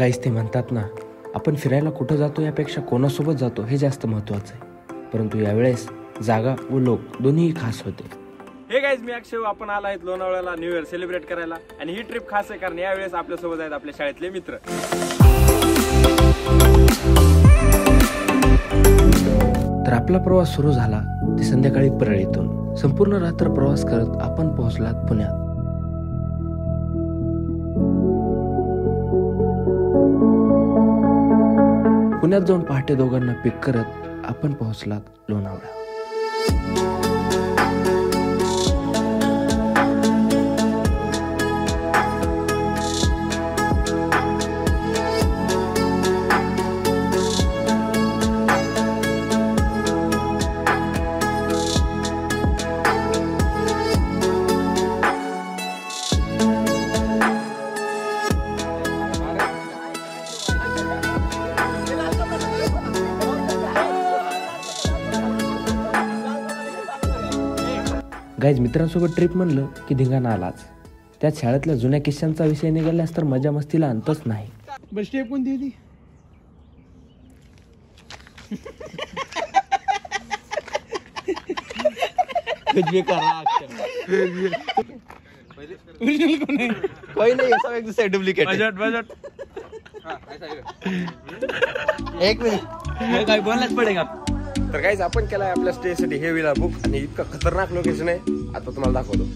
गाईस ते म्हणतात ना, आपण फिरायला कुठं जातो यापेक्षा कोणासोबत जातो हे जास्त महत्त्वाचं आहे. परंतु यावेळेस जागा व लोक दोन्हीही खास होते. हे गाईज, मी अक्षय. आपण आला आहेत लोणावळ्याला न्यू इयर सेलिब्रेट करायला. आणि ही ट्रिप खास आहे कारण यावेळेस आपल्यासोबत आहेत आपल्या शाळेतले मित्र. तर आपला प्रवास सुरू झाला ते संध्याकाळी परळीतून. संपूर्ण रात्र प्रवास करत आपण पोहोचलात पुण्यात. पुण्यात जाऊन पहाटे दोघांना पिक करत आपण पोहोचलात लोणावळा. गाईज, मित्रांसोबत ट्रिप म्हणलं की धिंगाणा आलाच. त्यात शाळेतल्या जुन्या किस्स्यांचा विषय निघाल्यास तर मजा मस्तीला अंतच नाही. बस स्टेप कोणती होती? कोई नहीं, सब एक दूसरे डुप्लीकेट है. बजट एक मिनिट, काय बोलनाच पडेगा. तर गाईज, आपण केलाय आपल्या स्टे साठी हे विला बुक. आणि इतकं खतरनाक लोकेशन आहे, आता तुम्हाला दाखवतो.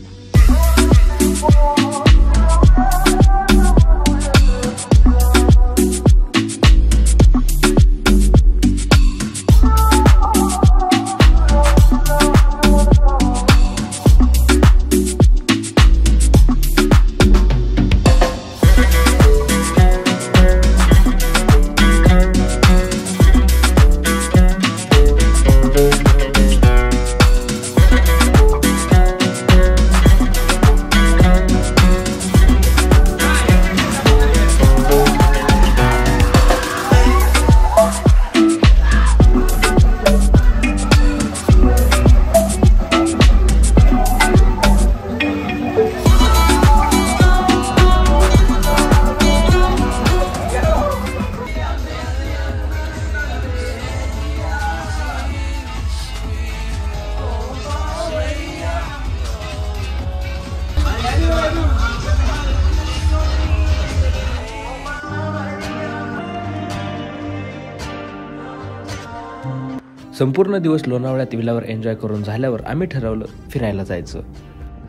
संपूर्ण दिवस लोणावळ्यात विलावर एन्जॉय करून झाल्यावर आम्ही ठरवलं फिरायला जायचं.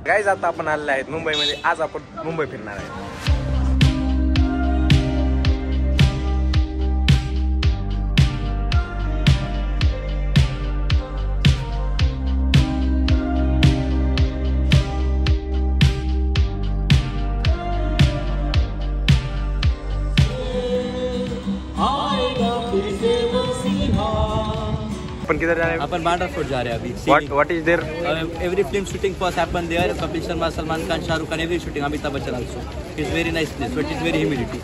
गाईज, आता आपण आलेले आहेत मुंबईमध्ये. आज आपण मुंबई फिरणार आहे. अपन किधर जा रहे हैं? अपन बांद्रा फोर्ट जा रहे हैं अभी. What is there? Every film shooting first happen there. Kapil Sharma, Salman Khan, Shah Rukh Khan, every shooting. Amitabh Bachchan also. It's very nice place, but it's very humidity.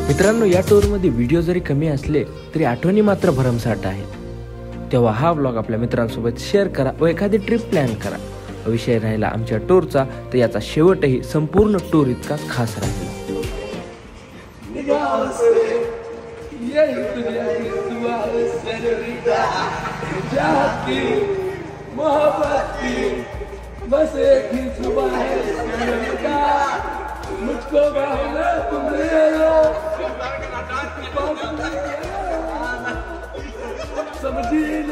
मित्रांनो, या टूरमध्ये व्हिडिओ जरी कमी असले तरी आठवणी मात्र भरमसाठ आहेत. तेव्हा हा व्लॉग आपल्या मित्रांसोबत शेअर करा व एखादी ट्रिप प्लॅन करा. विषय राहिला आमच्या टूरचा, तर याचा शेवटही संपूर्ण टूर इतका खास राहिला. समझिए